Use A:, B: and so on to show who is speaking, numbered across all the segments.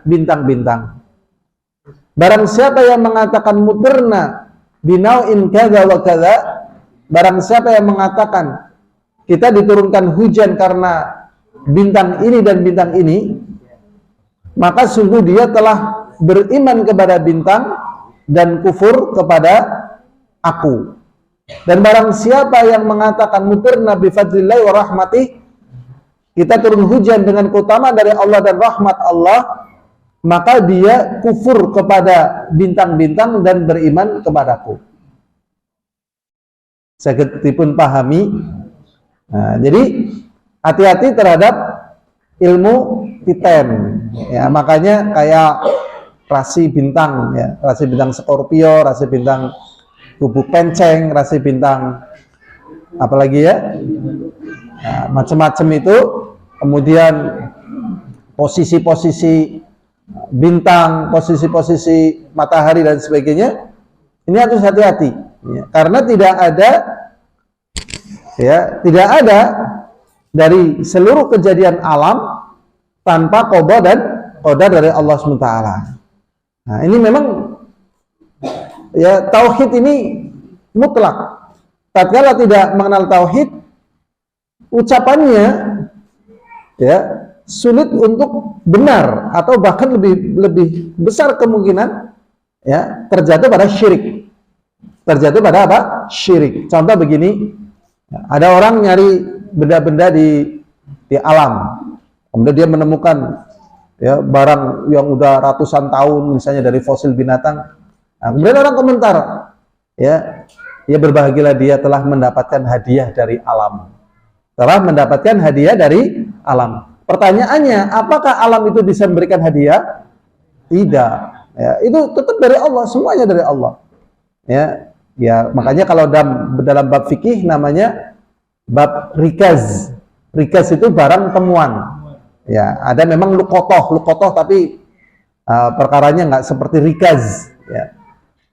A: bintang-bintang. Barang siapa yang mengatakan mutirna binau'in kadza wa kadza, barang siapa yang mengatakan kita diturunkan hujan karena bintang ini dan bintang ini, maka sungguh dia telah beriman kepada bintang dan kufur kepada aku. Dan barang siapa yang mengatakan mutirna bi fadlillah wa rahmatih, kita turun hujan dengan keutamaan dari Allah dan rahmat Allah, maka dia kufur kepada bintang-bintang dan beriman kepadaku. Saya pun pahami. Nah, jadi hati-hati terhadap ilmu titen. Ya, makanya kayak rasi bintang, ya, rasi bintang Scorpio, rasi bintang Bubuk Penceng, rasi bintang apalagi ya, nah, macam-macam itu. Kemudian posisi-posisi bintang, posisi-posisi matahari dan sebagainya, ini harus hati-hati, ya, karena tidak ada dari seluruh kejadian alam tanpa qada dan qadar dari Allah SWT. Nah, ini memang ya, tauhid ini mutlak. Tatkala tidak mengenal tauhid, ucapannya ya sulit untuk benar, atau bahkan lebih besar kemungkinan ya terjatuh pada syirik. Terjatuh pada apa? Syirik. Contoh begini, ada orang nyari benda-benda di alam, kemudian dia menemukan ya barang yang udah ratusan tahun, misalnya dari fosil binatang. Nah, kemudian orang komentar, ya berbahagialah dia telah mendapatkan hadiah dari alam. Telah mendapatkan hadiah dari alam. Pertanyaannya, apakah alam itu bisa memberikan hadiah? Tidak. Ya, itu tetap dari Allah, semuanya dari Allah. Ya, makanya kalau dalam bab fikih namanya bab rikaz. Rikaz itu barang temuan. Ya, ada memang lukotoh tapi perkaranya nggak seperti rikaz. Ya.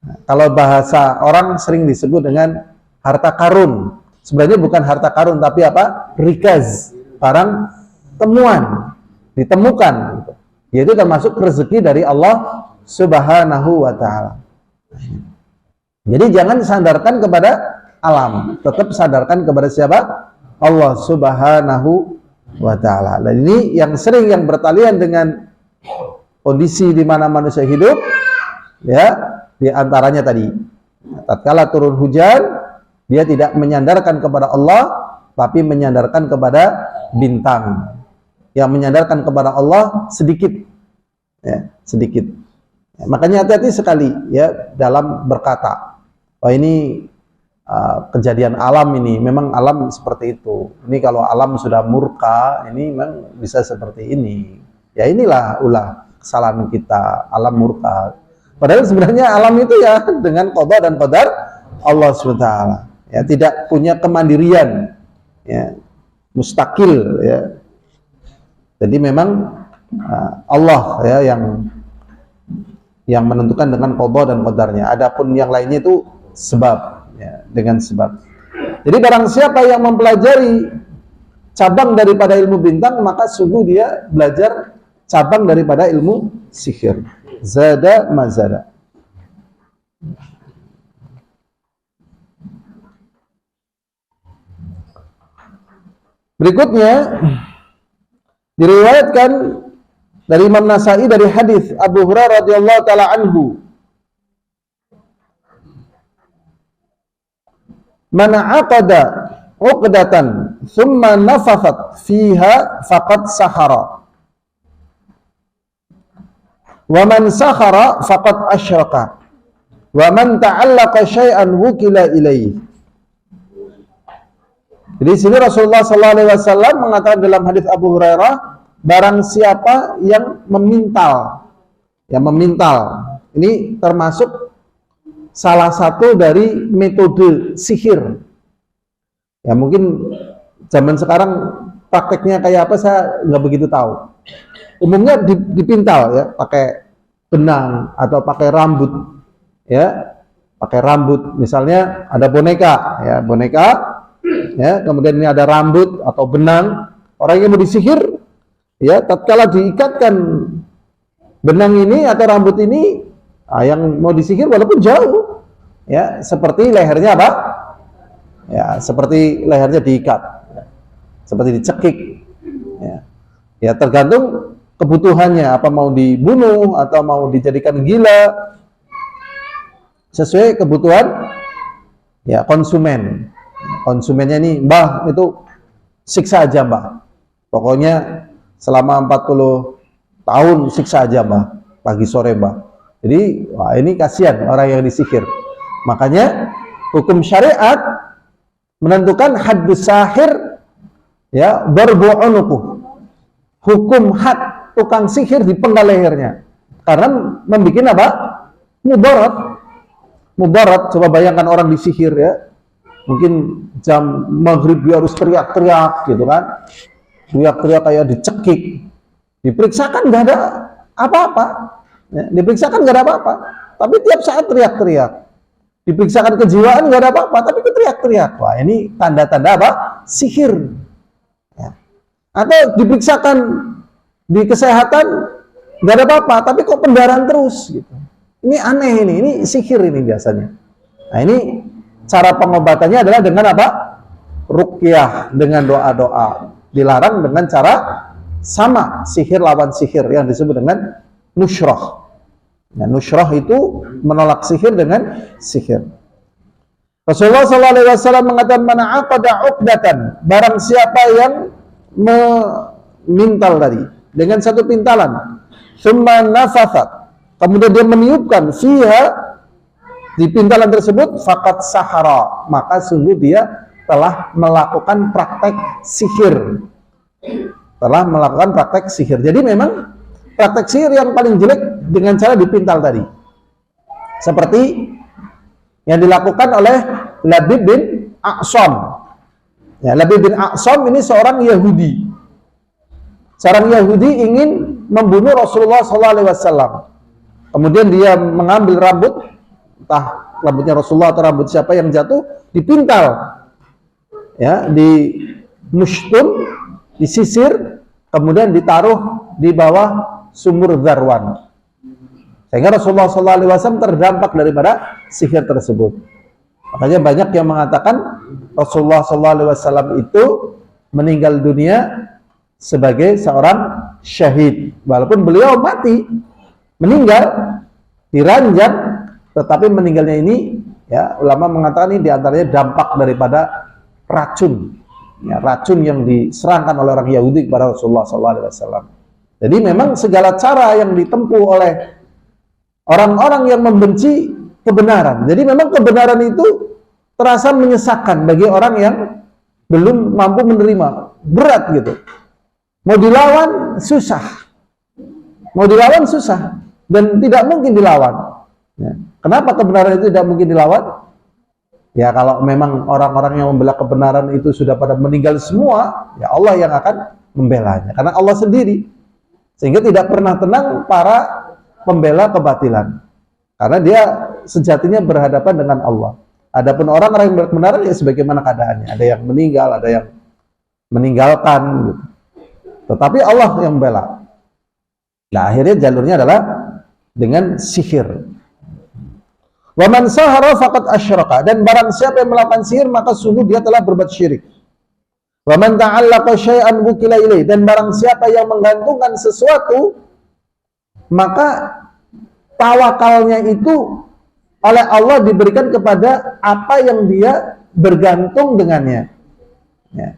A: Nah, kalau bahasa orang sering disebut dengan harta karun. Sebenarnya bukan harta karun, tapi apa? Rikaz, barang temuan, ditemukan. Gitu. Yaitu termasuk rezeki dari Allah Subhanahu wa Ta'ala. Jadi jangan sandarkan kepada alam, tetap sandarkan kepada siapa? Allah Subhanahu wa Ta'ala. Dan ini yang sering yang bertalian dengan kondisi di mana manusia hidup, ya, di antaranya tadi. Tatkala turun hujan, dia tidak menyandarkan kepada Allah, tapi menyandarkan kepada bintang. Yang menyandarkan kepada Allah sedikit, ya, sedikit. Ya, makanya hati-hati sekali ya dalam berkata, oh ini kejadian alam ini, memang alam seperti itu. Ini kalau alam sudah murka, ini memang bisa seperti ini. Ya inilah ulah kesalahan kita, alam murka. Padahal sebenarnya alam itu ya dengan qada dan qadar Allah SWT. Ya, tidak punya kemandirian, ya, mustakil, ya. Jadi memang Allah ya yang menentukan dengan qada dan qadarnya. Adapun yang lainnya itu sebab, ya, dengan sebab. Jadi barang siapa yang mempelajari cabang daripada ilmu bintang, maka sungguh dia belajar cabang daripada ilmu sihir. Zada mazada. Berikutnya diriwayatkan dari Imam Nasai dari hadis Abu Hurairah radhiyallahu taala anhu, "Man 'aqada 'uqdatan thumma nafafat fiha faqad sahara. Wa man sahara faqad asyraka. Wa man ta'allaqa syai'an wukila ilaihi." Jadi sini Rasulullah SAW mengatakan dalam hadis Abu Hurairah, barang siapa yang memintal, ini termasuk salah satu dari metode sihir. Ya mungkin zaman sekarang prakteknya kayak apa saya nggak begitu tahu. Umumnya dipintal ya, pakai benang atau pakai rambut, ya, pakai rambut. Misalnya ada boneka. Ya, kemudian ini ada rambut atau benang. Orang yang mau disihir, ya, tatkala diikatkan benang ini atau rambut ini yang mau disihir walaupun jauh, ya, seperti lehernya apa? Ya, seperti lehernya diikat, seperti dicekik, ya. Ya, tergantung kebutuhannya, apa mau dibunuh atau mau dijadikan gila, sesuai kebutuhan ya konsumen. Konsumennya nih, Mbah, itu siksa aja, Mbah. Pokoknya selama 40 tahun siksa aja, Mbah. Pagi sore, Mbah. Jadi, wah, ini kasihan orang yang disihir. Makanya hukum syariat menentukan haddus sahir, ya, darbu unuquh. Hukum had tukang sihir dipenggal lehernya. Karena membuat apa? Mudarat. Mudarat, coba bayangkan orang disihir, ya. Mungkin jam maghrib dia harus teriak-teriak gitu kan. Teriak-teriak kayak dicekik. Diperiksakan nggak ada apa-apa. Ya, diperiksakan nggak ada apa-apa. Tapi tiap saat teriak-teriak. Diperiksakan kejiwaan nggak ada apa-apa, tapi itu teriak-teriak. Wah, ini tanda-tanda apa? Sihir. Ya. Atau diperiksakan di kesehatan nggak ada apa-apa, tapi kok pendarahan terus gitu. Ini aneh ini sihir ini biasanya. Nah, ini cara pengobatannya adalah dengan apa? Ruqyah, dengan doa-doa. Dilarang dengan cara sama, sihir lawan sihir yang disebut dengan nushrah. Nah, nushrah itu menolak sihir dengan sihir. Rasulullah SAW mengatakan, mana aqada uqdatan, barang siapa yang memintal tadi dengan satu pintalan, thumma nafathat, kemudian dia meniupkan fiha, di pintalan tersebut, faqad sahara, maka sungguh dia telah melakukan praktek sihir. Telah melakukan praktek sihir. Jadi memang praktek sihir yang paling jelek dengan cara dipintal tadi. Seperti yang dilakukan oleh Labib bin A'sam. Ya, Labib bin A'sam ini seorang Yahudi. Seorang Yahudi ingin membunuh Rasulullah SAW. Kemudian dia mengambil rambut, entah rambutnya Rasulullah atau rambut siapa yang jatuh, dipintal, ya, di mushtun, disisir, kemudian ditaruh di bawah sumur Dzarwan, sehingga Rasulullah SAW terdampak daripada sihir tersebut. Makanya banyak yang mengatakan Rasulullah SAW itu meninggal dunia sebagai seorang syahid, walaupun beliau mati, meninggal, diranjang, tetapi meninggalnya ini, ya, ulama mengatakan ini diantaranya dampak daripada racun, ya, racun yang diserangkan oleh orang Yahudi kepada Rasulullah SAW. Jadi memang segala cara yang ditempuh oleh orang-orang yang membenci kebenaran. Jadi memang kebenaran itu terasa menyesakkan bagi orang yang belum mampu menerima, berat gitu. Mau dilawan susah, mau dilawan susah, dan tidak mungkin dilawan. Ya. Kenapa kebenaran itu tidak mungkin dilawan? Ya, kalau memang orang-orang yang membela kebenaran itu sudah pada meninggal semua, ya Allah yang akan membelanya. Karena Allah sendiri. Sehingga tidak pernah tenang para pembela kebatilan. Karena dia sejatinya berhadapan dengan Allah. Adapun orang-orang yang kebenaran ya sebagaimana keadaannya. Ada yang meninggal, ada yang meninggalkan gitu. Tetapi Allah yang membela. Nah, akhirnya jalurnya adalah dengan sihir. Wa man sahara faqad asyraka, dan barang siapa yang melakukan sihir maka sungguh dia telah berbuat syirik. Wa man ta'allaqa syai'an wukila ilaih, dan barang siapa yang menggantungkan sesuatu maka tawakalnya itu oleh Allah diberikan kepada apa yang dia bergantung dengannya. Ya.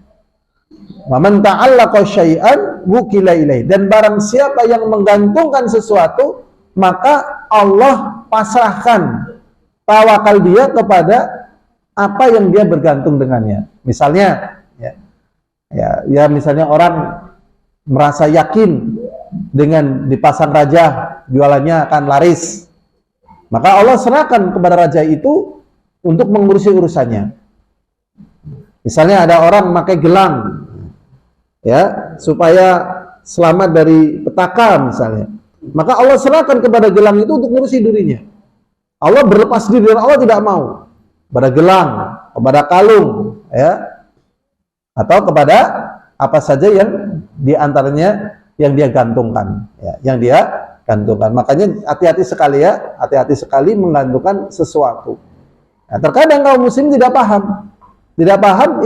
A: Wa man ta'allaqa syai'an wukila ilaih, dan barang siapa yang menggantungkan sesuatu maka Allah pasrahkan tawakal dia kepada apa yang dia bergantung dengannya. Misalnya, ya misalnya orang merasa yakin dengan dipasang raja jualannya akan laris, maka Allah serahkan kepada raja itu untuk mengurusi urusannya. Misalnya ada orang memakai gelang, ya, supaya selamat dari petaka misalnya, maka Allah serahkan kepada gelang itu untuk mengurusi dirinya. Allah berlepas diri dan Allah tidak mau kepada gelang, kepada kalung, ya, atau kepada apa saja yang diantaranya yang dia gantungkan, ya, yang dia gantungkan. Makanya hati-hati sekali ya, hati-hati sekali menggantungkan sesuatu. Nah, terkadang kaum muslim tidak paham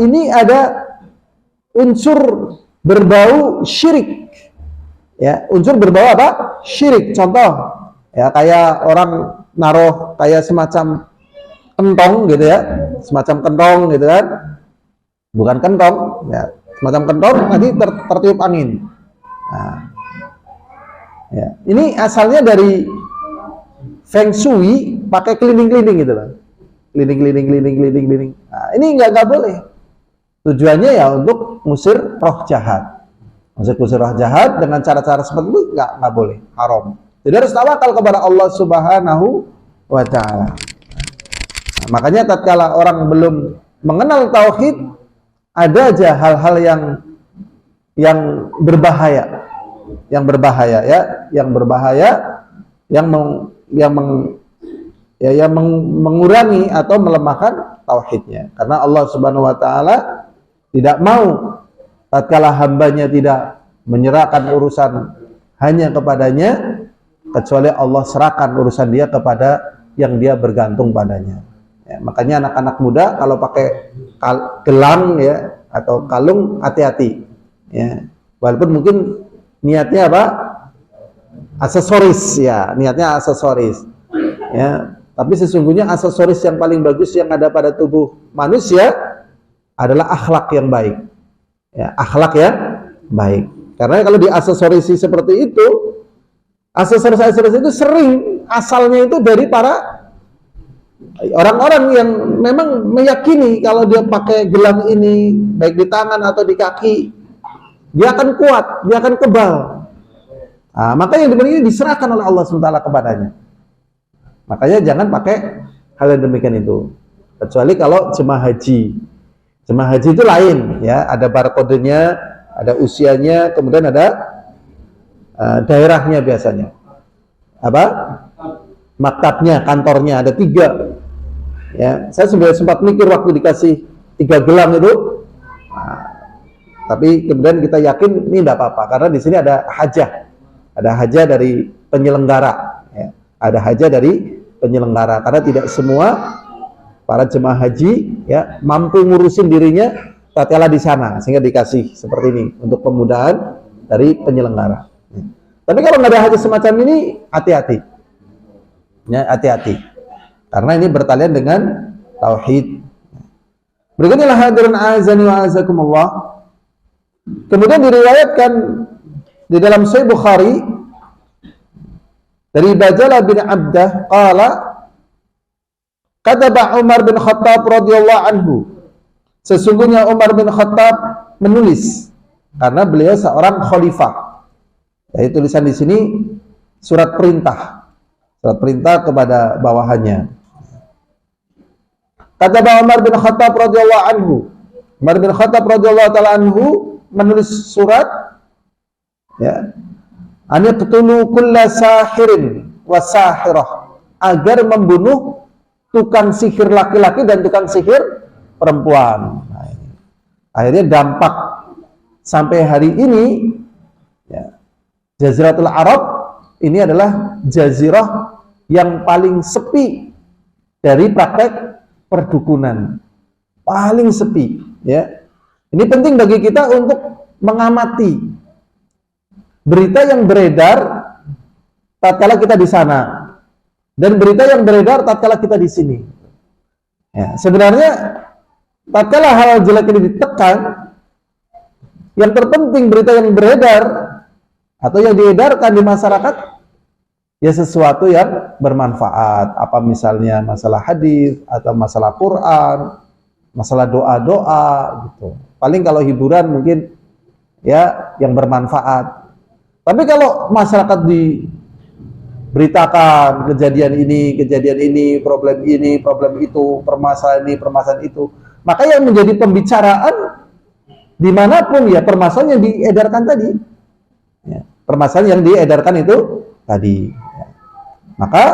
A: ini ada unsur berbau syirik. Ya, unsur berbau apa? Syirik. Contoh, ya kayak orang naruh kayak semacam kentong gitu ya, semacam kentong gitu kan, bukan kentong, ya semacam kentong nanti tertiup angin. Nah, ya. Ini asalnya dari Feng Shui, pakai keliling-keliling gitu loh. Keliling. Nah, ini nggak boleh. Tujuannya ya untuk musir roh jahat. Musir roh jahat dengan cara-cara seperti itu nggak boleh, haram. Jadi harus tawakal kepada Allah Subhanahu wa Ta'ala. Nah, makanya tatkala orang belum mengenal tauhid, ada aja hal-hal yang berbahaya, yang mengurangi atau melemahkan tauhidnya. Karena Allah Subhanahu wa Ta'ala tidak mau tatkala hambanya tidak menyerahkan urusan hanya kepadanya, kecuali Allah serahkan urusan dia kepada yang dia bergantung padanya. Ya, makanya anak-anak muda kalau pakai gelang ya atau kalung, hati-hati. Ya, walaupun mungkin niatnya apa? Aksesoris ya, niatnya aksesoris. Ya, tapi sesungguhnya aksesoris yang paling bagus yang ada pada tubuh manusia adalah akhlak yang baik. Ya, akhlak yang baik. Karena kalau diaksesorisi seperti itu, aksesoris itu sering asalnya itu dari para orang-orang yang memang meyakini kalau dia pakai gelang ini, baik di tangan atau di kaki, dia akan kuat, dia akan kebal. Nah, maka yang demikian diserahkan oleh Allah SWT kepadanya. Makanya jangan pakai hal yang demikian itu. Kecuali kalau jemaah haji. Jemaah haji itu lain, ya. Ada barcode-nya, ada usianya, kemudian ada daerahnya biasanya. Apa? Maktabnya, kantornya ada 3. Ya, saya sudah sempat mikir waktu dikasih 3 gelang itu. Nah, tapi kemudian kita yakin ini tidak apa-apa karena di sini ada hajah. Ada hajah dari penyelenggara, ya. Ada hajah dari penyelenggara karena tidak semua para jemaah haji ya mampu ngurusin dirinya tatkala di sana sehingga dikasih seperti ini untuk kemudahan dari penyelenggara. Ya. Tapi kalau nggak ada hajah semacam ini, hati-hati. Ya, hati-hati. Karena ini bertalian dengan tauhid. Berikutnya hadirin azani wa azakumullah. Kemudian diriwayatkan di dalam Sahih Bukhari dari Bajalah bin Abdah qala kataba Umar bin Khattab radhiyallahu anhu. Sesungguhnya Umar bin Khattab menulis karena beliau seorang khalifah. Jadi tulisan di sini surat perintah. Surat perintah kepada bawahannya. Kataba Umar bin Khattab radhiyallahu anhu. Umar bin Khattab radhiyallahu taala anhu menulis surat ya. An yaqtulu kulla sahirin wa sahirah, agar membunuh tukang sihir laki-laki dan tukang sihir perempuan. Nah, ini. Akhirnya dampak sampai hari ini ya, Jaziratul Arab ini adalah jazirah yang paling sepi dari praktek perdukunan. Paling sepi ya. Ini penting bagi kita untuk mengamati berita yang beredar tatkala kita di sana dan berita yang beredar tatkala kita di sini. Ya, sebenarnya tatkala hal jelek ini ditekan, yang terpenting berita yang beredar atau yang diedarkan di masyarakat ya sesuatu yang bermanfaat. Apa misalnya masalah hadis atau masalah Quran, masalah doa-doa gitu. Paling kalau hiburan mungkin ya yang bermanfaat. Tapi kalau masyarakat diberitakan kejadian ini, problem itu, permasalahan ini, permasalahan itu, maka yang menjadi pembicaraan dimanapun ya permasalahan yang diedarkan tadi, ya, permasalahan yang diedarkan itu tadi. Ya. Maka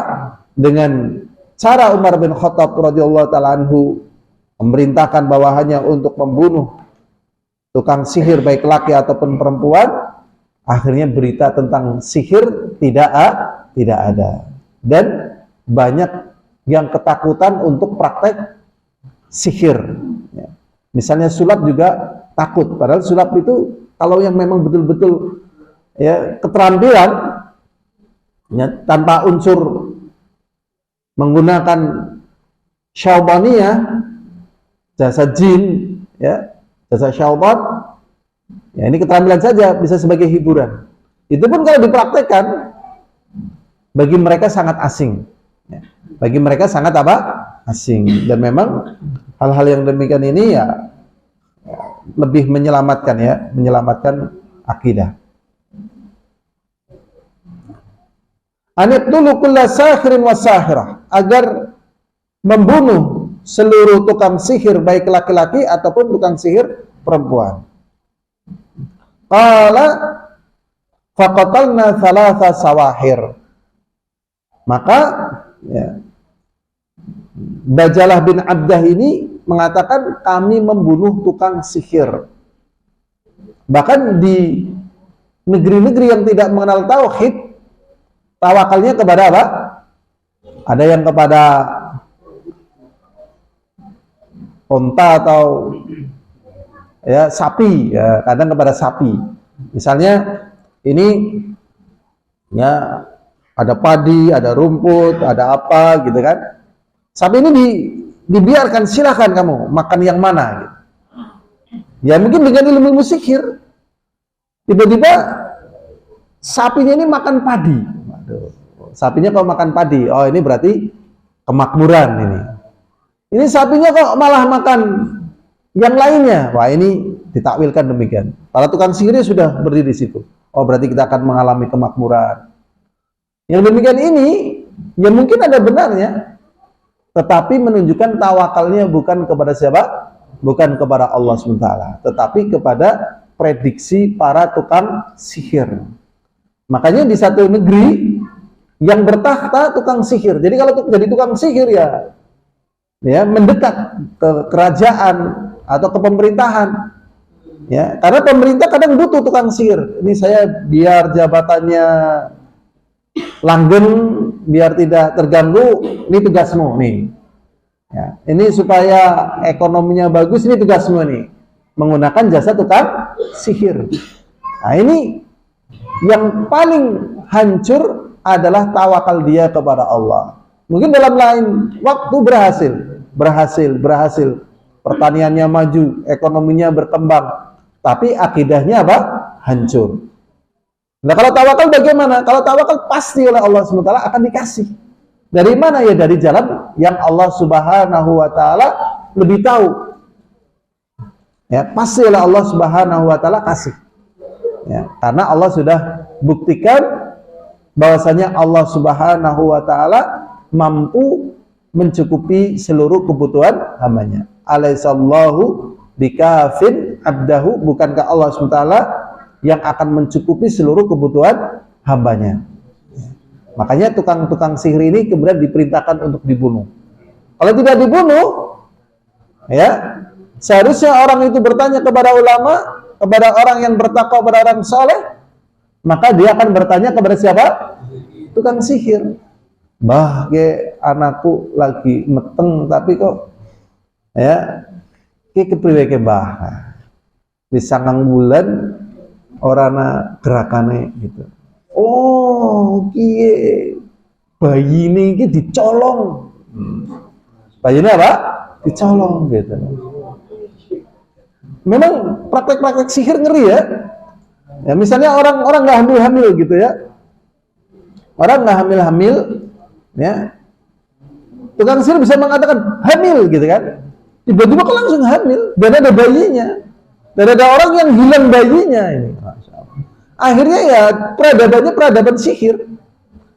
A: dengan cara Umar bin Khattab radhiyallahu taala anhu memerintahkan bawahannya untuk membunuh tukang sihir baik laki ataupun perempuan, Akhirnya berita tentang sihir tidak ada. Dan banyak yang ketakutan untuk praktek sihir. Ya. Misalnya sulap juga takut. Padahal sulap itu kalau yang memang betul-betul ya keterampilan ya, tanpa unsur menggunakan syaitaniyah, jasa jin, ya, jasa syaitan, ya ini keterampilan saja bisa sebagai hiburan. Itu pun kalau dipraktekkan bagi mereka sangat asing. Ya. Bagi mereka sangat apa? Asing. Dan memang hal-hal yang demikian ini ya lebih menyelamatkan ya, menyelamatkan akidah. Aniqtulu kulla sahirin wa sahirah, agar membunuh seluruh tukang sihir baik laki-laki ataupun tukang sihir perempuan. Qala faqatalna thalatha sawahir. Maka ya, Bajalah bin Abdah ini mengatakan kami membunuh tukang sihir. Bahkan di negeri-negeri yang tidak mengenal tauhid, tawakalnya kepada apa? Ada yang kepada onta atau ya sapi, ya kadang kepada sapi. Misalnya ini ya ada padi, ada rumput, ada apa gitu kan. Sapi ini dibiarkan, silakan kamu makan yang mana gitu. Ya mungkin dengan ilmu sihir tiba-tiba sapinya ini makan padi. Waduh, sapinya kalau makan padi, oh ini berarti kemakmuran ini. Ini sapinya kok malah makan yang lainnya. Wah ini ditakwilkan demikian. Para tukang sihirnya sudah berdiri di situ. Oh berarti kita akan mengalami kemakmuran. Yang demikian ini, ya mungkin ada benarnya, tetapi menunjukkan tawakalnya bukan kepada siapa? Bukan kepada Allah SWT, tetapi kepada prediksi para tukang sihir. Makanya di satu negeri yang bertahta tukang sihir. Jadi kalau jadi tukang sihir ya mendekat ke kerajaan atau ke pemerintahan. Ya, karena pemerintah kadang butuh tukang sihir. Ini saya biar jabatannya langgeng, biar tidak terganggu, ini tugasmu nih. Ya, ini supaya ekonominya bagus, ini tugasmu nih. Menggunakan jasa tukang sihir. Nah ini yang paling hancur adalah tawakal dia kepada Allah. Mungkin dalam lain waktu berhasil. Pertaniannya maju, ekonominya berkembang. Tapi akidahnya apa? Hancur. Nah kalau tawakal bagaimana? Kalau tawakal pasti oleh Allah SWT akan dikasih. Dari mana ya? Dari jalan yang Allah Subhanahu wa Ta'ala lebih tahu. Ya, pasti oleh Allah Subhanahu wa Ta'ala kasih. Ya, karena Allah sudah buktikan bahwasanya Allah Subhanahu wa Ta'ala mampu mencukupi seluruh kebutuhan hambanya. Alaihissallahu bikafin abdahu, bukankah Allah SWT yang akan mencukupi seluruh kebutuhan hambanya. Makanya tukang-tukang sihir ini kemudian diperintahkan untuk dibunuh. Kalau tidak dibunuh, ya seharusnya orang itu bertanya kepada ulama, kepada orang yang bertakwa, kepada orang soleh, maka dia akan bertanya kepada siapa? Tukang sihir. Bah, anakku lagi meteng tapi kok ya kepriwe ke bah. Bisa nganggulan orana gerakane gitu. Oh, kiye bayi ini dicolong. Bayi ini apa? Dicolong gitu. Memang praktek-praktek sihir ngeri ya. Ya misalnya orang nggak hamil-hamil gitu ya. Orang nggak hamil-hamil, ya. Tukang sihir bisa mengatakan hamil gitu kan. Tiba-tiba kok langsung hamil, dan ada bayinya. Dan ada orang yang hilang bayinya ini. Akhirnya ya peradaban sihir.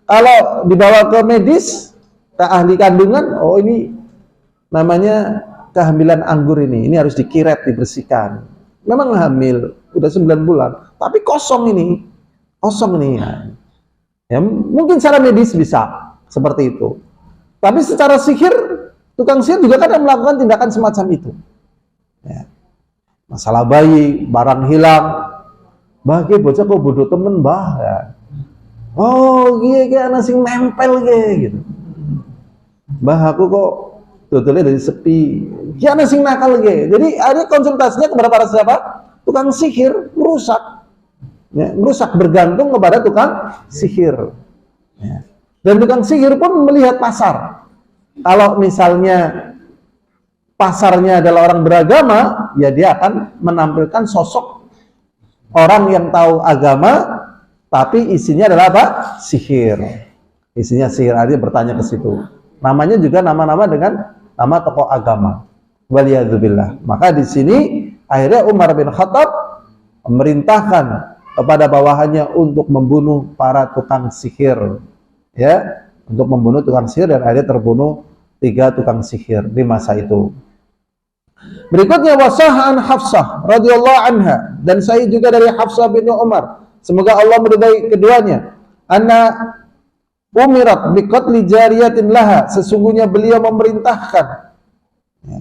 A: Kalau dibawa ke medis, ke ahli kandungan, oh ini namanya kehamilan anggur ini harus dikiret, dibersihkan. Memang hamil, udah 9 bulan, tapi kosong ini. Ya, mungkin secara medis bisa seperti itu. Tapi secara sihir, tukang sihir juga kadang melakukan tindakan semacam itu. Ya. Masalah bayi, barang hilang, Bah ki bocah kok bodoh temen bah ya. Oh iya ana sing nempel gitu. Bah aku kok dodolnya dari sepi. Ki ana sing nakal Jadi ada konsultasinya kepada para siapa? Tukang sihir, merusak. Ya, merusak bergantung kepada tukang sihir. Ya. Dan tukang sihir pun melihat pasar. Kalau misalnya pasarnya adalah orang beragama, ya dia akan menampilkan sosok orang yang tahu agama, tapi isinya adalah apa? Sihir. Isinya sihir, artinya bertanya ke situ. Namanya juga nama-nama dengan nama tokoh agama. Waliyadzubillah. Maka di sini akhirnya Umar bin Khattab memerintahkan kepada bawahannya untuk membunuh para tukang sihir. Ya, untuk membunuh tukang sihir, dan akhirnya terbunuh 3 tukang sihir di masa itu. Berikutnya wasahan Hafsah radhiyallahu anha, dan saya juga dari Hafsah bin Umar, semoga Allah meridai keduanya, anna umirat biqatli jariyatin laha, sesungguhnya beliau memerintahkan ya,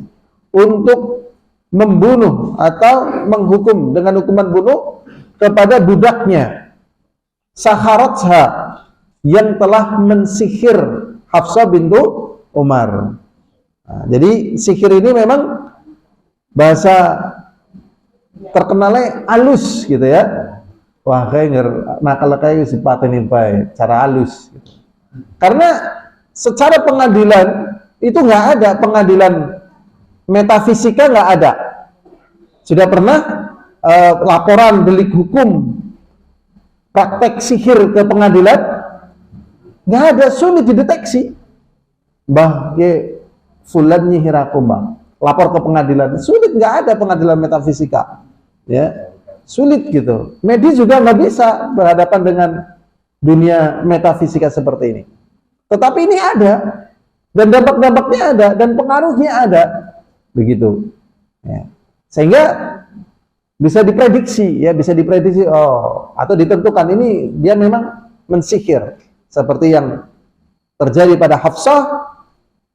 A: untuk membunuh atau menghukum dengan hukuman bunuh kepada budaknya Saharatha, yang telah mensihir Hafsah bintu Umar. Nah, jadi sihir ini memang bahasa terkenalnya alus gitu ya. Wah kayak nakal kayak si paten bae cara alus gitu. Karena secara pengadilan itu nggak ada, pengadilan metafisika nggak ada. Sudah pernah laporan delik hukum praktek sihir ke pengadilan? Nggak ada, sulit dideteksi. Bah ye fulan nyihir aku mbah, lapor ke pengadilan, sulit, nggak ada pengadilan metafisika ya, sulit gitu. Medis juga nggak bisa berhadapan dengan dunia metafisika seperti ini, tetapi ini ada, dan dampak-dampaknya ada, dan pengaruhnya ada begitu ya. Sehingga bisa diprediksi ya, bisa diprediksi atau ditentukan ini dia memang mensihir, seperti yang terjadi pada Hafsah.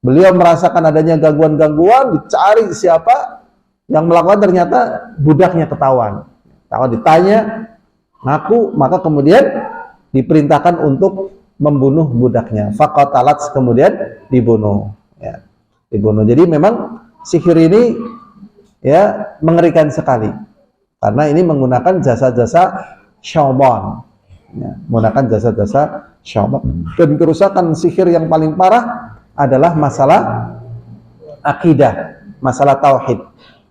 A: Beliau merasakan adanya gangguan-gangguan, dicari siapa yang melakukan, ternyata budaknya ketahuan. Kalau ditanya, ngaku, maka kemudian diperintahkan untuk membunuh budaknya. Faqatalat, kemudian dibunuh. Ya, dibunuh. Jadi memang sihir ini ya mengerikan sekali, karena ini menggunakan jasa-jasa syaitan. Ya, menggunakan jasa-jasa syaitan. Dan kerusakan sihir yang paling parah adalah masalah akidah, masalah tauhid.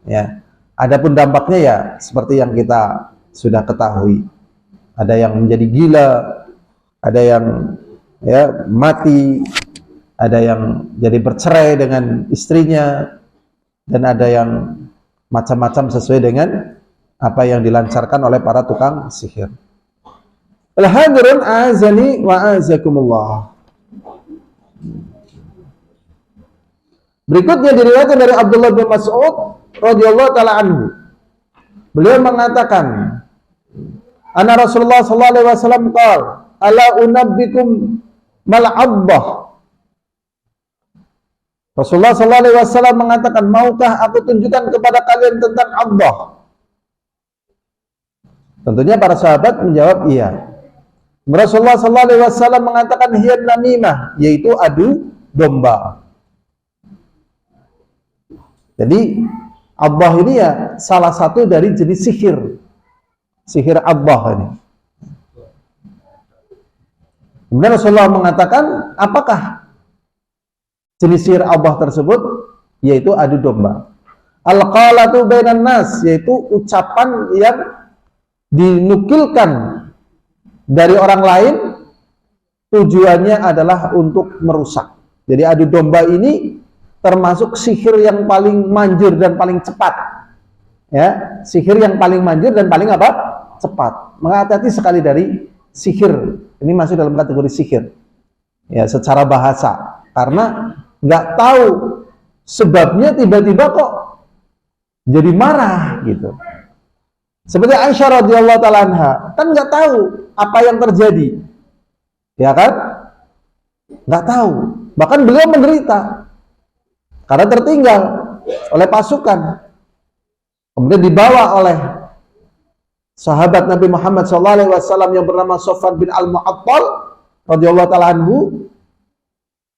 A: Ya, adapun dampaknya ya seperti yang kita sudah ketahui. Ada yang menjadi gila, ada yang ya mati, ada yang jadi bercerai dengan istrinya, dan ada yang macam-macam sesuai dengan apa yang dilancarkan oleh para tukang sihir. Al-hadirun azani wa azakumullah. Berikutnya diriwayatkan dari Abdullah bin Mas'ud radhiyallahu taala anhu. Beliau mengatakan, "Anna Rasulullah sallallahu alaihi wasallam qala, ala unabbikum mal 'abdah." Rasulullah sallallahu alaihi wasallam mengatakan, "Maukah aku tunjukkan kepada kalian tentang 'abdah?" Tentunya para sahabat menjawab iya. Rasulullah sallallahu alaihi wasallam mengatakan, "Hiya namimah," yaitu adu domba. Jadi Abbah ini ya salah satu dari jenis sihir. Sihir Abbah ini. Kemudian Rasulullah mengatakan, apakah jenis sihir Abbah tersebut? Yaitu adu domba. Al-qalatu bainan nas, yaitu ucapan yang dinukilkan dari orang lain, tujuannya adalah untuk merusak. Jadi adu domba ini termasuk sihir yang paling manjur dan paling cepat. Ya, sihir yang paling manjur dan paling apa? Cepat. Maka hati-hati sekali dari sihir. Ini masuk dalam kategori sihir. Ya, secara bahasa. Karena nggak tahu sebabnya tiba-tiba kok jadi marah gitu. Seperti Aisyah radhiyallahu taala anha, kan nggak tahu apa yang terjadi. Ya kan? Nggak tahu. Bahkan beliau menderita karena tertinggal oleh pasukan, kemudian dibawa oleh sahabat Nabi Muhammad SAW yang bernama Sofwan bin Al-Mu'attal radhiyallahu taala anhu.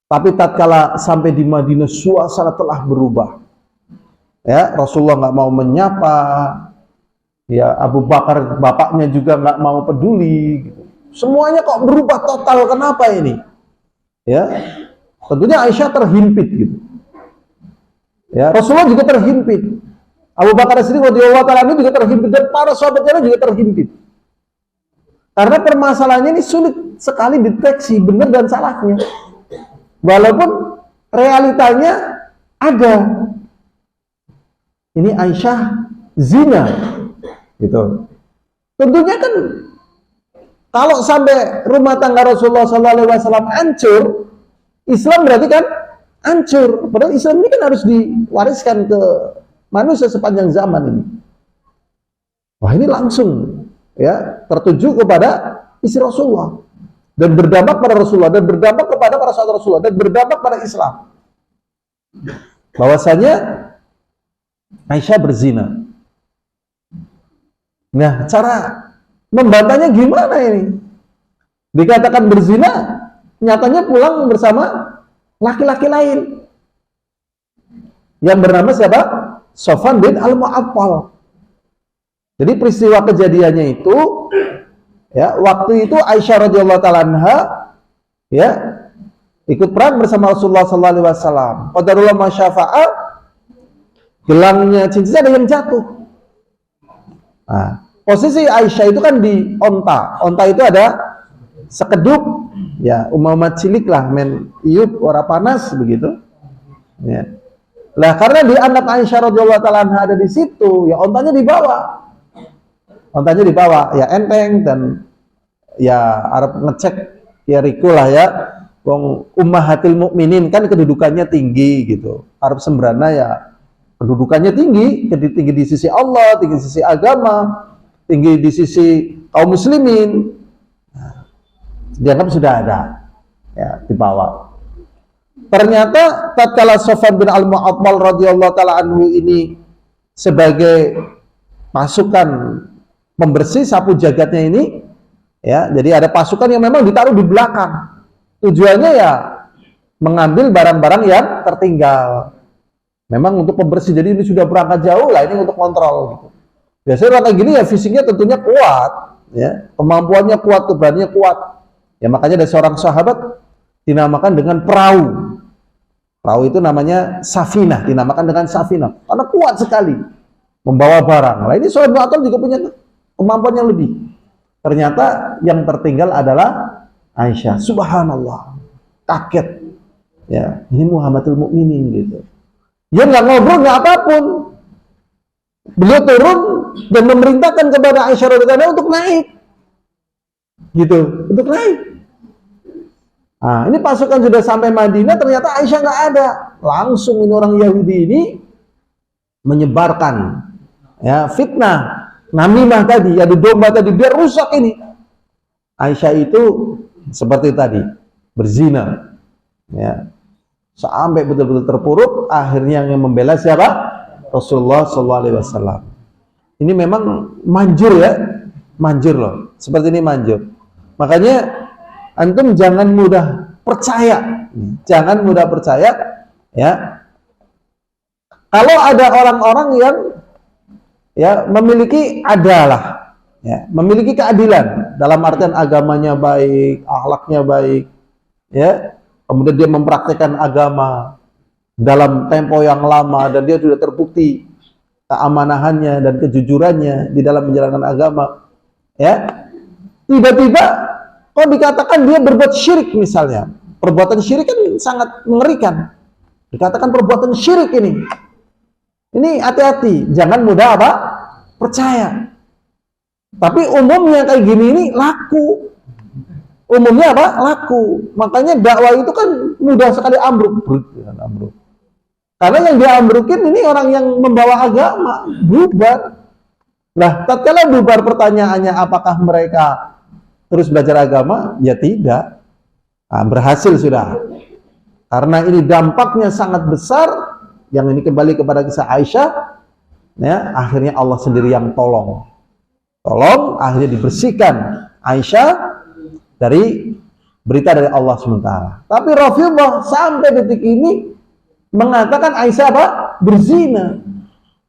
A: Tapi tatkala sampai di Madinah suasana telah berubah. Ya, Rasulullah nggak mau menyapa. Ya, Abu Bakar bapaknya juga nggak mau peduli. Gitu. Semuanya kok berubah total. Kenapa ini? Ya, tentunya Aisyah terhimpit gitu. Ya, Rasulullah juga terhimpit. Abu Bakar Siddiq radhiyallahu taala anhu juga terhimpit dan para sahabatnya juga terhimpit. Karena permasalahannya ini sulit sekali deteksi benar dan salahnya. Walaupun realitanya ada. Ini Aisyah zina, gitu. Tentunya kan kalau sampai rumah tangga Rasulullah SAW hancur, Islam berarti kan hancur. Padahal Islam ini kan harus diwariskan ke manusia sepanjang zaman ini. Wah, ini langsung ya tertuju kepada istri Rasulullah dan berdampak pada Rasulullah dan berdampak kepada para sahabat Rasulullah dan berdampak pada Islam. Bahwasanya Aisyah berzina. Nah, cara membantahnya gimana ini? Dikatakan berzina, nyatanya pulang bersama laki-laki lain. Yang bernama siapa? Sofwan bin Al-Mu'attal. Jadi peristiwa kejadiannya itu, ya, waktu itu Aisyah radhiyallahu taala anha, ya, ikut perang bersama Rasulullah sallallahu alaihi wasallam. Qadarullah ma syafa'a, gelangnya cincinnya ada yang jatuh. Nah, posisi Aisyah itu kan di onta. Onta itu ada sekeduk, ya, umamat cilik lah, men iup ora panas begitu. Ya. Lah karena dianggap Aisyah radhiyallahu taala anha ada di situ, ya ontanya dibawa. Ontanya dibawa, ya enteng dan ya Arab ngecek ya riku lah ya. Wong ummahatil mukminin kan kedudukannya tinggi gitu. Arab sembrana ya kedudukannya tinggi, tinggi di sisi Allah, tinggi di sisi agama, tinggi di sisi kaum muslimin. Nah, dianggap sudah ada, ya, dibawa. Ternyata tatkala Sofwan bin Al-Mu'attal radhiyallahu taala anhu ini sebagai pasukan pembersih sapu jagatnya ini, ya, jadi ada pasukan yang memang ditaruh di belakang. Tujuannya ya mengambil barang-barang yang tertinggal. Memang untuk pembersih, jadi ini sudah berangkat jauh lah, ini untuk kontrol gitu. Biasanya orang kayak gini ya fisiknya tentunya kuat, ya, kemampuannya kuat, keberaniannya kuat. Ya makanya ada seorang sahabat dinamakan dengan perahu. Perahu itu namanya safinah, dinamakan dengan safinah karena kuat sekali membawa barang. Nah ini Sofwan bin Al-Mu'attal juga punya kemampuan yang lebih. Ternyata yang tertinggal adalah Aisyah. Subhanallah, kaget. Ya, ini Muhammadul Mukminin gitu. Dia nggak ngobrol, nggak apapun. Beliau turun dan memerintahkan kepada Aisyah radhiyallahu anha untuk naik, gitu, untuk naik. Nah, ini pasukan sudah sampai Madinah, ternyata Aisyah nggak ada. Langsung ini orang Yahudi ini menyebarkan, ya, fitnah, namimah tadi, ya, domba tadi, biar rusak ini. Aisyah itu seperti tadi berzina, ya. Sampai betul-betul terpuruk, akhirnya yang membela siapa? Rasulullah SAW. Ini memang manjur ya, manjur loh, seperti ini manjur. Makanya antum jangan mudah percaya, jangan mudah percaya, ya. Kalau ada orang-orang yang ya memiliki adalah, ya, memiliki keadilan dalam artian agamanya baik, akhlaknya baik, ya. Kemudian dia mempraktikkan agama dalam tempo yang lama dan dia sudah terbukti keamanahannya dan kejujurannya di dalam menjalankan agama, ya. Tiba-tiba kok dikatakan dia berbuat syirik misalnya. Perbuatan syirik kan sangat mengerikan. Dikatakan perbuatan syirik ini. Ini hati-hati, jangan mudah apa? Percaya. Tapi umumnya kayak gini ini laku. Umumnya apa? Laku. Makanya dakwah itu kan mudah sekali ambruk. Ambruk. Karena yang diambrukin ini orang yang membawa agama, bubar. Nah, tatkala bubar pertanyaannya apakah mereka terus belajar agama? Ya tidak. Nah, berhasil sudah. Karena ini dampaknya sangat besar, yang ini kembali kepada kisah Aisyah, ya, akhirnya Allah sendiri yang tolong. Tolong akhirnya dibersihkan Aisyah dari berita dari Allah SWT. Tapi Rafidhah sampai detik ini mengatakan Aisyah apa? Berzina.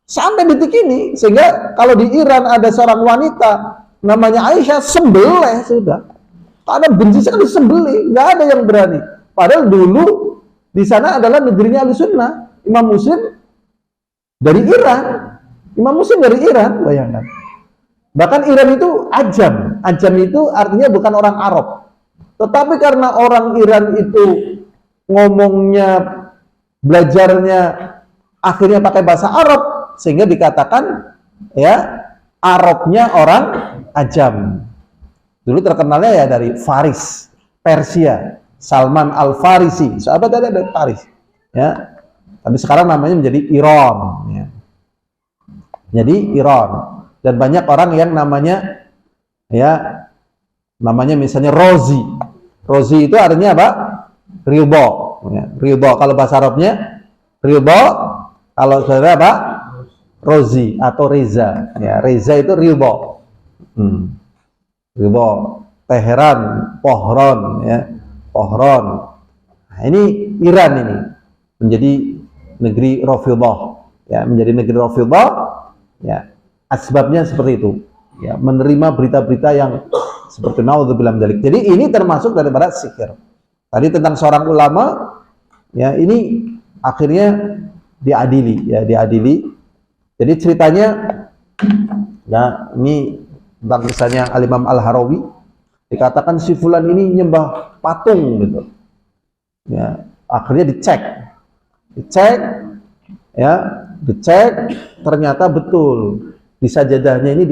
A: Sampai detik ini. Sehingga kalau di Iran ada seorang wanita namanya Aisyah, sembelih sudah. Karena benci sekali, sembelih. Nggak ada yang berani. Padahal dulu di sana adalah negerinya Ahlussunnah. Imam Muslim dari Iran. Imam Muslim dari Iran, bayangkan. Bahkan Iran itu ajam. Ajam itu artinya bukan orang Arab. Tetapi karena orang Iran itu ngomongnya, belajarnya akhirnya pakai bahasa Arab, sehingga dikatakan ya Arabnya orang ajam. Dulu terkenalnya ya dari Faris, Persia, Salman Al-Farisi. Sahabat ada dari Faris. Ya. Tapi sekarang namanya menjadi Iran. Ya. Jadi Iran. Dan banyak orang yang namanya ya namanya misalnya Rozi. Rozi itu artinya apa? Ridho. Ya, ridho kalau bahasa Arabnya ridho, kalau saudara apa? Rozi atau Reza. Ya, Reza itu ridho. Ridho. Teheran, Pohron, ya. Pohron. Nah, ini Iran ini menjadi negeri Rafidhah. Ya, menjadi negeri Rafidhah. Ya. Asbabnya seperti itu, ya, menerima berita-berita yang seperti naudzubillah min dzalik. Jadi ini termasuk daripada sihir. Tadi tentang seorang ulama, ya ini akhirnya diadili, ya diadili. Jadi ceritanya, ya ini tentang misalnya Al-Imam Al-Harawi, dikatakan si fulan ini nyembah patung gitu. Ya, akhirnya dicek, ya dicek, ternyata betul. Di sajadahnya ini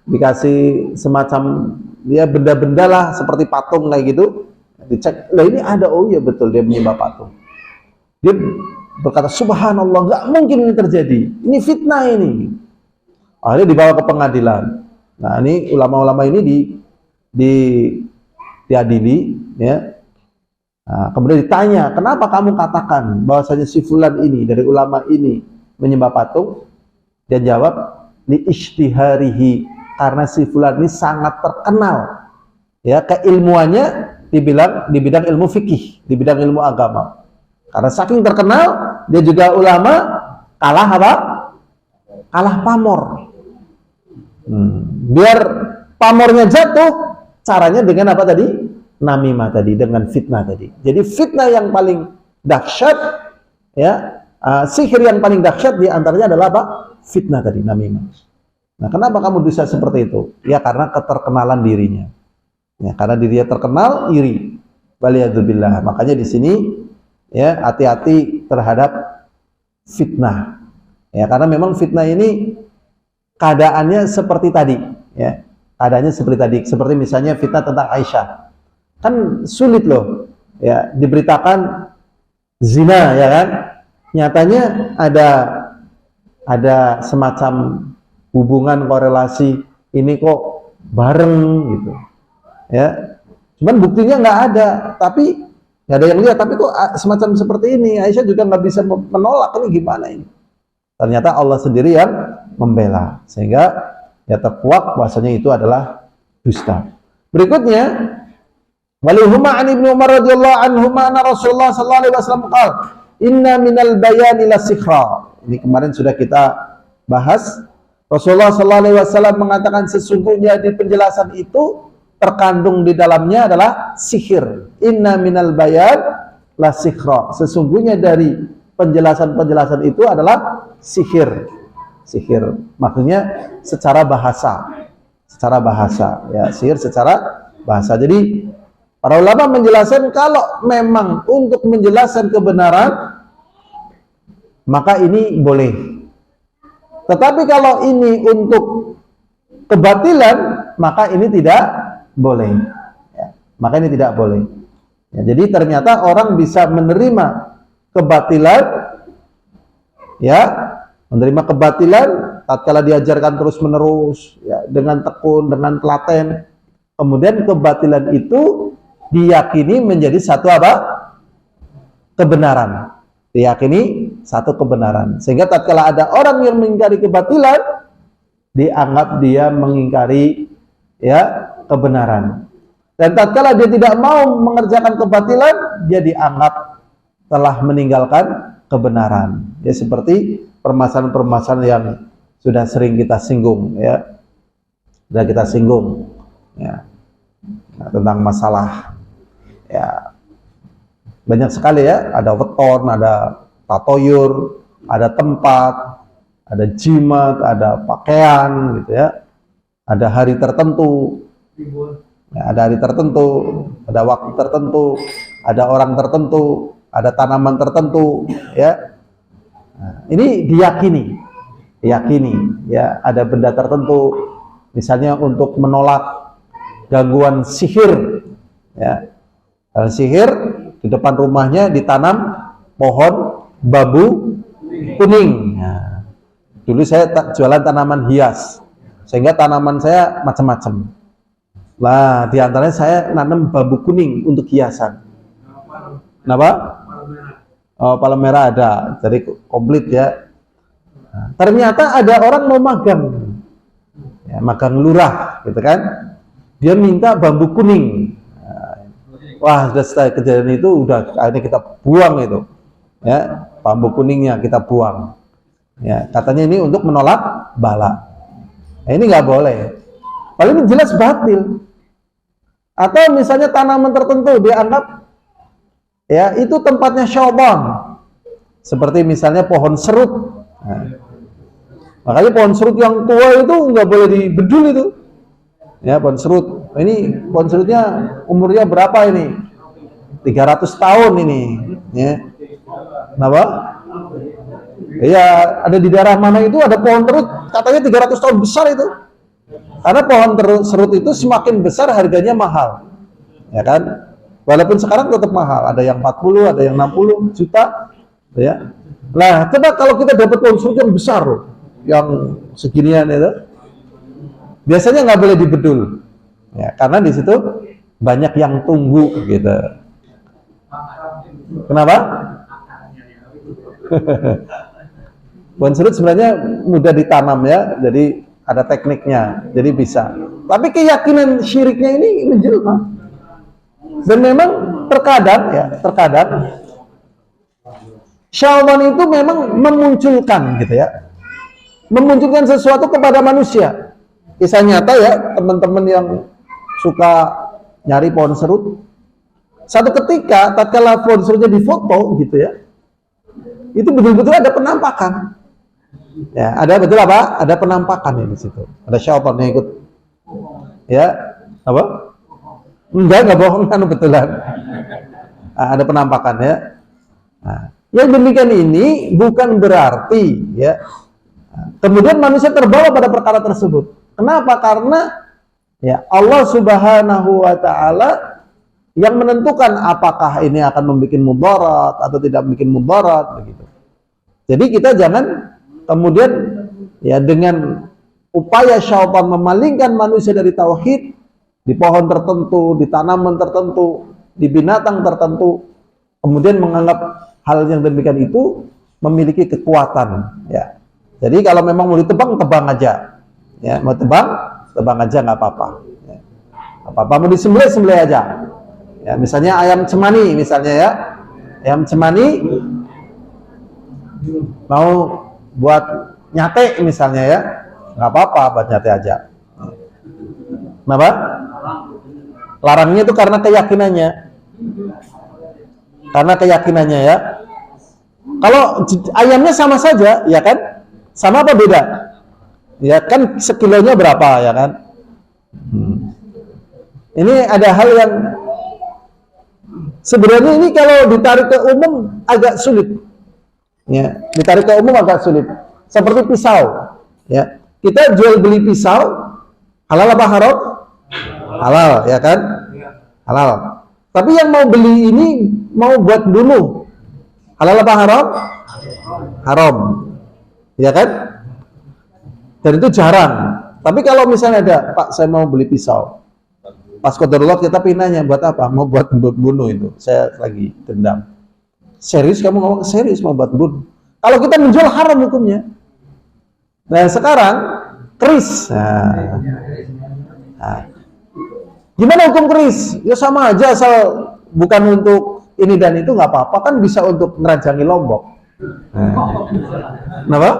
A: dikasih semacam ya benda-benda lah seperti patung kayak gitu. Dicek, lah ini ada, oh iya betul dia menyembah patung. Dia berkata subhanallah, nggak mungkin ini terjadi, ini fitnah ini. Akhirnya dibawa ke pengadilan. Nah ini ulama-ulama ini diadili, ya. Nah, kemudian ditanya, kenapa kamu katakan bahwasanya si fulan ini dari ulama ini menyembah patung? Dia jawab, li ishtiharihi, karena si fulan ini sangat terkenal ya keilmuannya di bidang ilmu fikih, di bidang ilmu agama. Karena saking terkenal, dia juga ulama, kalah apa? Kalah pamor. Biar pamornya jatuh, caranya dengan apa tadi? Namimah tadi, dengan fitnah tadi. Jadi fitnah yang paling dahsyat, ya, sihir yang paling dahsyat di antaranya adalah apa? Fitnah tadi, namimah. Nah, kenapa kamu bisa seperti itu? Ya karena keterkenalan dirinya. Ya, karena dirinya terkenal, iri. Waliyadzubillah. Makanya di sini ya hati-hati terhadap fitnah. Ya, karena memang fitnah ini keadaannya seperti tadi, ya. Keadaannya seperti tadi, seperti misalnya fitnah tentang Aisyah. Kan sulit loh. Ya, diberitakan zina, ya kan? Nyatanya ada semacam hubungan korelasi ini kok bareng gitu, ya. Cuman buktinya nggak ada, tapi nggak ada yang lihat. Tapi kok semacam seperti ini, Aisyah juga nggak bisa menolak, ini gimana ini? Ternyata Allah sendiri yang membela, sehingga ya terkuak bahwasanya itu adalah dusta. Berikutnya, walihuma an Ibnu Umar radhiyallahu anhuma anna Rasulullah sallallahu alaihi wasallam qala, inna minal bayani la sikhra. Ini kemarin sudah kita bahas. Rasulullah SAW mengatakan sesungguhnya di penjelasan itu terkandung di dalamnya adalah sihir. Inna minal bayan la sikhra. Sesungguhnya dari penjelasan-penjelasan itu adalah sihir. Sihir maksudnya secara bahasa. Secara bahasa, ya, sihir secara bahasa. Jadi para ulama menjelaskan kalau memang untuk menjelaskan kebenaran maka ini boleh. Tetapi kalau ini untuk kebatilan, maka ini tidak boleh. Ya, maka ini tidak boleh. Ya, jadi ternyata orang bisa menerima kebatilan, ya, menerima kebatilan tatkala diajarkan terus-menerus, ya, dengan tekun, dengan telaten. Kemudian kebatilan itu diyakini menjadi satu apa? Kebenaran. Diyakini satu kebenaran. Sehingga tatkala ada orang yang mengingkari kebatilan, dianggap dia mengingkari ya kebenaran. Dan tatkala dia tidak mau mengerjakan kebatilan, dia dianggap telah meninggalkan kebenaran. Ya seperti permasalahan-permasalahan yang sudah sering kita singgung ya. Sudah kita singgung ya. Nah, tentang masalah ya banyak sekali ya, ada weton, ada tatoyur, ada tempat, ada jimat, ada pakaian gitu ya. Ada hari tertentu. Ya, ada hari tertentu, ada waktu tertentu, ada orang tertentu, ada tanaman tertentu, ya. Nah, ini diyakini, ya ada benda tertentu, misalnya untuk menolak gangguan sihir, ya. Kalau sihir di depan rumahnya ditanam pohon bambu kuning. Nah, dulu saya jualan tanaman hias, sehingga tanaman saya macam-macam. Lah, diantaranya saya nanam bambu kuning untuk hiasan. Kenapa? Oh, palem merah ada, jadi komplit ya. Nah, ternyata ada orang mau magang, ya, magang lurah, gitu kan? Dia minta bambu kuning. Nah, wah, sudah setelah kejadian itu, udah akhirnya kita buang itu, ya, bambu kuningnya kita buang. Ya, katanya ini untuk menolak bala. Nah, ini nggak boleh. Paling jelas batil. Atau misalnya tanaman tertentu dianggap ya itu tempatnya syaitan. Seperti misalnya pohon serut. Nah, makanya pohon serut yang tua itu nggak boleh dibedul itu. Ya, pohon serut. Ini pohon serutnya umurnya berapa ini? 300 tahun ini. Ya. Kenapa? Ya, ada di daerah mana itu ada pohon serut katanya 300 tahun besar itu. Karena pohon serut itu semakin besar harganya mahal, ya kan? Walaupun sekarang tetap mahal, ada yang 40, ada yang 60 juta, ya. Nah, coba kalau kita dapat pohon serut yang besar, yang seginian itu, biasanya nggak boleh dibedul, ya, karena di situ banyak yang tunggu, gitu. Kenapa? Pohon serut sebenarnya mudah ditanam ya, jadi ada tekniknya, jadi bisa. Tapi keyakinan syiriknya ini menjelma. Dan memang terkadang syaitan itu memang memunculkan gitu ya. Memunculkan sesuatu kepada manusia. Kisah nyata ya, teman-teman yang suka nyari pohon serut. Satu ketika tatkala pohon serutnya difoto gitu ya. Itu betul-betul ada penampakan. Ya, ada betul apa? Ada penampakan di situ. Ada syaitan yang ikut. Ya, apa? Enggak bohong kan betulan. Ada penampakan ya. Nah, yang demikian ini bukan berarti ya. Kemudian manusia terbawa pada perkara tersebut. Kenapa? Karena ya Allah Subhanahu wa taala yang menentukan apakah ini akan membuat mudarat atau tidak membuat mudarat begitu. Jadi kita jangan kemudian ya dengan upaya syaitan memalingkan manusia dari tauhid di pohon tertentu, di tanaman tertentu, di binatang tertentu, kemudian menganggap hal yang demikian itu memiliki kekuatan ya. Jadi kalau memang mau ditebang, tebang aja ya, mau tebang aja nggak apa-apa ya. Apa-apa mau disembelih, sembelih aja ya. Misalnya ayam cemani misalnya ya, ayam cemani mau buat nyate misalnya ya, nggak apa-apa buat nyate aja. Kenapa? Larangnya itu karena keyakinannya ya. Kalau ayamnya sama saja ya kan, sama apa beda ya kan, sekilonya berapa ya kan. Ini ada hal yang sebenarnya ini kalau ditarik ke umum agak sulit. Ya, ditarik ke umum agak sulit. Seperti pisau, ya. Kita jual beli pisau halal apa haram? Halal, ya kan? Halal. Tapi yang mau beli ini mau buat bunuh. Halal apa haram? Haram. Ya kan? Dan itu jarang. Tapi kalau misalnya ada, Pak, saya mau beli pisau. Pas qadarullah kita pinanya buat apa? Mau buat bunuh itu. Saya lagi dendam. Serius kamu ngomong? Serius mau buat bunuh? Kalau kita menjual haram hukumnya. Nah sekarang keris. Nah, gimana hukum keris? Ya sama aja, asal bukan untuk ini dan itu nggak apa-apa, kan bisa untuk ngerajangi lombok. Kenapa?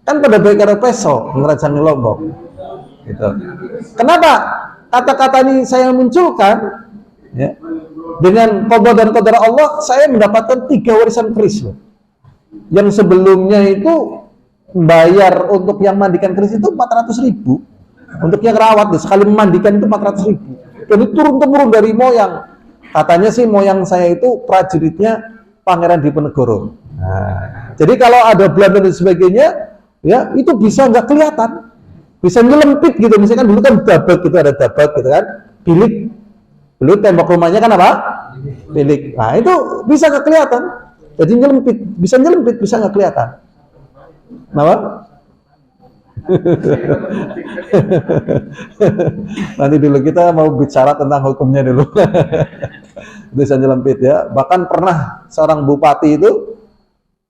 A: Kan pada baik karo peso ngerajangi lombok. Gitu. Kenapa kata-kata ini saya munculkan? Ya, dengan qada dan qadar Allah, saya mendapatkan 3 warisan keris loh. Yang sebelumnya itu bayar untuk yang mandikan keris itu 400.000, untuk yang rawat sekali memandikan itu 400.000. Jadi turun-temurun dari moyang. Katanya sih moyang saya itu prajuritnya Pangeran Diponegoro. Nah, jadi kalau ada Belanda dan sebagainya, ya itu bisa nggak kelihatan, bisa nyelempit gitu. Misalkan dulu kan dabak gitu, ada dabak gitu kan, bilik. Dulu tembok rumahnya kan apa? Bilik. Nah itu bisa nggak kelihatan. Jadi nyelempit, bisa nggak kelihatan. Kenapa? Nanti dulu kita mau bicara tentang hukumnya dulu. Bisa nyelempit ya. Bahkan pernah seorang bupati itu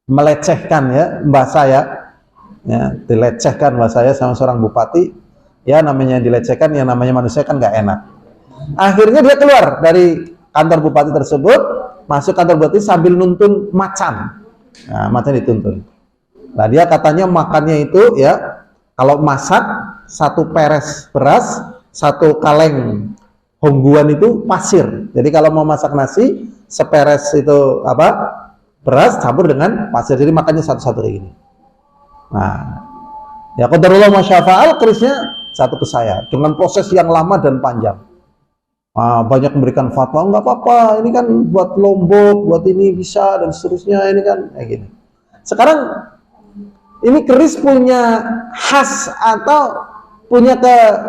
A: melecehkan ya mbak saya, ya dilecehkan mbak saya sama seorang bupati. Ya namanya dilecehkan, ya namanya manusia kan nggak enak. Akhirnya dia keluar dari kantor bupati tersebut, masuk kantor bupati sambil nuntun macan. Nah, macan dituntun. Nah, dia katanya makannya itu ya, kalau masak 1 peres beras, 1 kaleng hongguan itu pasir. Jadi kalau mau masak nasi, seperes itu apa? Beras campur dengan pasir. Jadi makannya satu-satu kayak gini. Nah, ya qadarullah masyafa'al, kerisnya jatuh ke saya dengan proses yang lama dan panjang. Banyak memberikan fatwa, nggak apa-apa, ini kan buat lombok, buat ini bisa dan seterusnya, ini kan kayak gini. Sekarang ini keris punya khas atau punya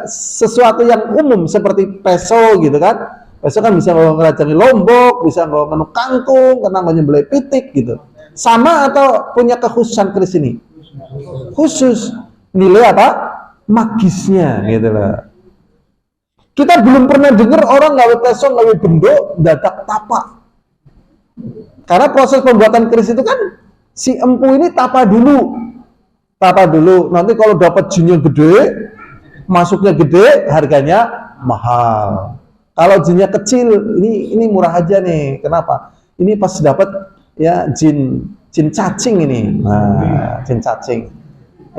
A: sesuatu yang umum seperti peso gitu kan. Peso kan bisa ngerajangi lombok, bisa ngomong kangkung, kena nyembelih pitik gitu. Sama atau punya kekhususan keris ini? Khusus. Nilai apa? Magisnya gitu loh. Kita belum pernah dengar orang gawe peso, gawe bendok, dadak tapak. Karena proses pembuatan keris itu kan si empu ini tapa dulu. Nanti kalau dapat jinnya gede, masuknya gede, harganya mahal. Kalau jinnya kecil, ini murah aja nih. Kenapa? Ini pas dapat ya jin cacing ini. Nah, jin cacing.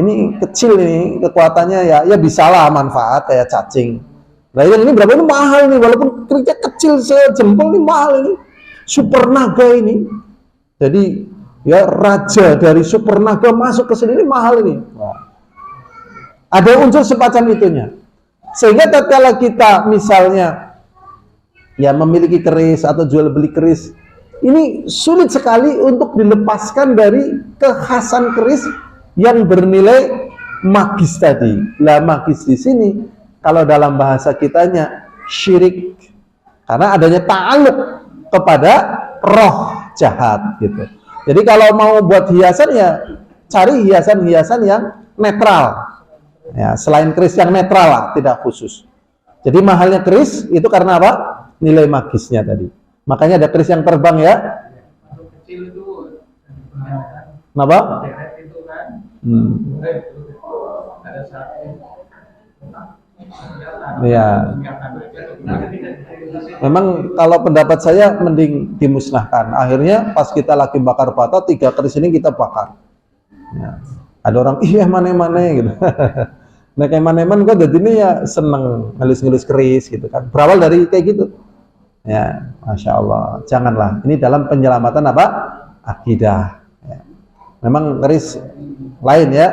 A: Ini kecil ini, kekuatannya ya bisalah manfaat kayak cacing. Nah yang ini berapa? Ini mahal nih, walaupun kerisnya kecil sejempol, ini mahal ini. Super naga ini. Jadi ya raja dari super naga masuk ke sini, ini mahal ini. Nah, ada unsur semacam itunya. Sehingga tatkala kita misalnya ya memiliki keris atau jual beli keris, ini sulit sekali untuk dilepaskan dari kekhasan keris yang bernilai magis tadi. Lah magis di sini kalau dalam bahasa kitanya syirik, karena adanya ta'alluq kepada roh jahat gitu. Jadi kalau mau buat hiasan ya cari hiasan-hiasan yang netral. Ya, selain keris yang netral lah, tidak khusus. Jadi mahalnya keris itu karena apa? Nilai magisnya tadi. Makanya ada keris yang terbang ya. Kenapa? Ya. Memang kalau pendapat saya mending dimusnahkan. Akhirnya pas kita lagi bakar bata, 3 keris ini kita bakar. Ya. Ada orang iya mana-mana gitu. Nah kayak mana-mana kan jadi ini ya seneng ngelus-ngelus keris gitu kan. Berawal dari kayak gitu. Ya, Masya Allah. Janganlah. Ini dalam penyelamatan apa? Akidah. Ya. Memang keris lain ya.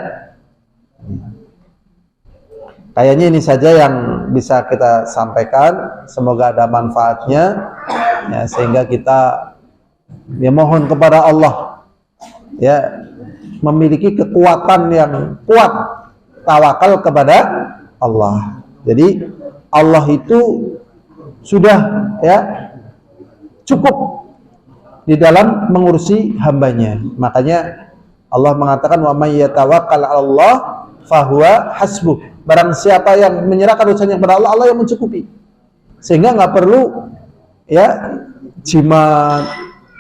A: Kayaknya ini saja yang bisa kita sampaikan. Semoga ada manfaatnya ya, sehingga kita ya mohon kepada Allah ya memiliki kekuatan yang kuat, tawakal kepada Allah. Jadi Allah itu sudah ya cukup di dalam mengurusi hambanya. Makanya Allah mengatakan wa may yatawakkal 'ala Allah fahuwa hasbuh. Barang siapa yang menyerahkan urusannya kepada Allah, Allah yang mencukupi. Sehingga nggak perlu ya jimat,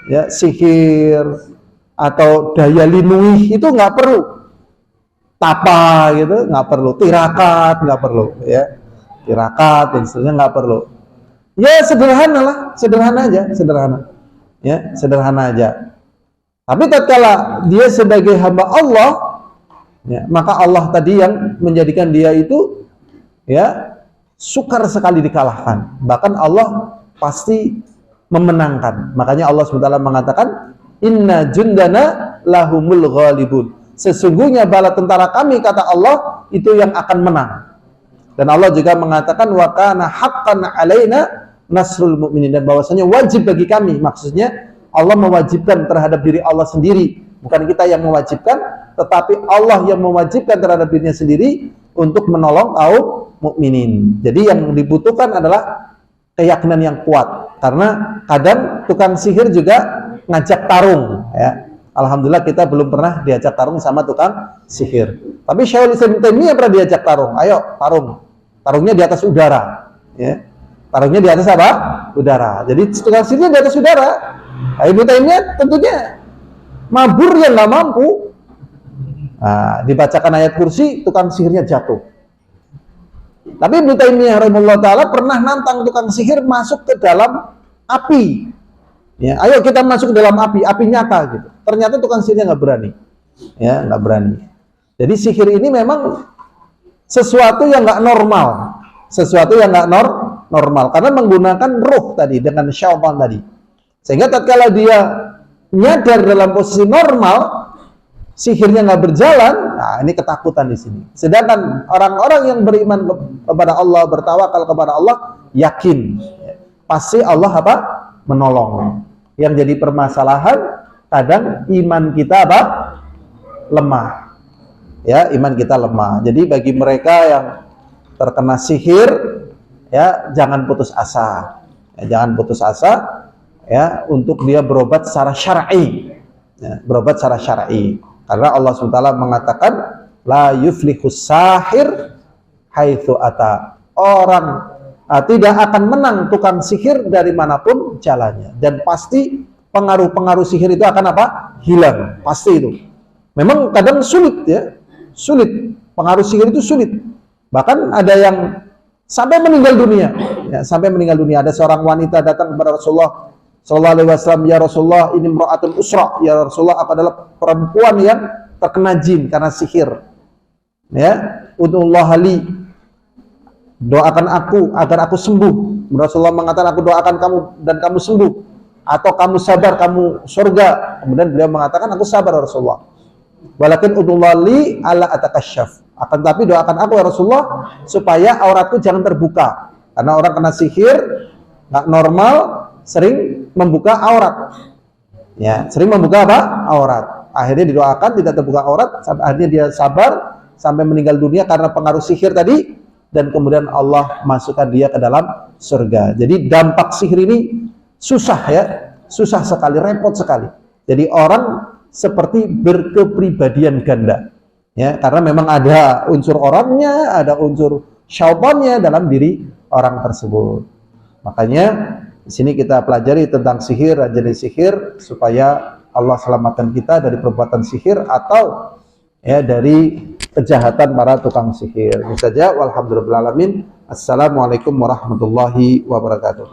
A: ya sihir, atau daya linuih itu nggak perlu, tapa gitu nggak perlu, tirakat nggak perlu, ya tirakat dan seterusnya nggak perlu. Ya sederhana lah, sederhana aja, sederhana, ya sederhana aja. Tapi tatkala dia sebagai hamba Allah, ya, maka Allah tadi yang menjadikan dia itu, ya sukar sekali dikalahkan. Bahkan Allah pasti memenangkan. Makanya Allah SWT mengatakan, Inna jundana lahumul ghalibun. Sesungguhnya bala tentara kami, kata Allah, itu yang akan menang. Dan Allah juga mengatakan, wa kana haqqan alaina nasrul mu'minin. Dan bahwasanya wajib bagi kami, maksudnya Allah mewajibkan terhadap diri Allah sendiri. Bukan kita yang mewajibkan, tetapi Allah yang mewajibkan terhadap dirinya sendiri untuk menolong kaum mukminin. Jadi yang dibutuhkan adalah keyakinan yang kuat. Karena kadang tukang sihir juga ngajak tarung, ya. Alhamdulillah kita belum pernah diajak tarung sama tukang sihir. Tapi Syekhul Islam Taimiyah pernah diajak tarung. Ayo tarung. Tarungnya di atas udara, ya. Tarungnya di atas apa? Udara. Jadi tukang sihirnya di atas udara. Ibnu Taimiyah tentunya mabur yang nggak mampu. Nah, dibacakan ayat kursi, tukang sihirnya jatuh. Tapi Ibnu Taimiyah rahimahullah ta'ala pernah nantang tukang sihir masuk ke dalam api. Ya, ayo kita masuk ke dalam api nyata gitu. Ternyata tukang sihirnya nggak berani. Ya, nggak berani. Jadi sihir ini memang sesuatu yang nggak normal. Sesuatu yang nggak normal. Karena menggunakan ruh tadi, dengan syaitan tadi. Sehingga tatkala dia nyadar dalam posisi normal, sihirnya nggak berjalan, nah ini ketakutan di sini. Sedangkan orang-orang yang beriman kepada Allah, bertawakal kepada Allah, yakin pasti Allah apa? Menolong. Yang jadi permasalahan kadang iman kita apa? Lemah. Ya, iman kita lemah. Jadi bagi mereka yang terkena sihir, ya jangan putus asa. Ya, jangan putus asa, ya untuk dia berobat secara syar'i. Ya, berobat secara syar'i. Karena Allah SWT mengatakan la yuflihus sahir haitsu ata. Orang tidak akan menang tukang sihir dari manapun jalannya. Dan pasti pengaruh-pengaruh sihir itu akan apa? Hilang. Pasti itu. Memang kadang sulit, ya. Sulit. Pengaruh sihir itu sulit. Bahkan ada yang sampai meninggal dunia. Ya, sampai meninggal dunia. Ada seorang wanita datang kepada Rasulullah Sallallahu Alaihi Wasallam, ya Rasulullah, ini imra'atun usra, ya Rasulullah, aku adalah perempuan yang terkena jin karena sihir. Ya, ud'ullah li, doakan aku agar aku sembuh. Rasulullah mengatakan, aku doakan kamu dan kamu sembuh, atau kamu sabar, kamu surga. Kemudian beliau mengatakan, aku sabar ya Rasulullah. Walakin ud'ullah li ala atakasyaf. Akan tapi doakan aku ya Rasulullah supaya auratku jangan terbuka. Karena orang kena sihir nggak normal, sering membuka aurat, ya sering membuka apa? Aurat. Akhirnya didoakan tidak terbuka aurat, akhirnya dia sabar sampai meninggal dunia karena pengaruh sihir tadi, dan kemudian Allah masukkan dia ke dalam surga. Jadi dampak sihir ini susah, ya, susah sekali, repot sekali. Jadi orang seperti berkepribadian ganda, ya, karena memang ada unsur orangnya, ada unsur syaitannya dalam diri orang tersebut. Makanya di sini kita pelajari tentang sihir, jenis sihir, supaya Allah selamatkan kita dari perbuatan sihir atau ya dari kejahatan para tukang sihir. Itu saja. Walhamdulillahirabbil alamin. Assalamualaikum warahmatullahi wabarakatuh.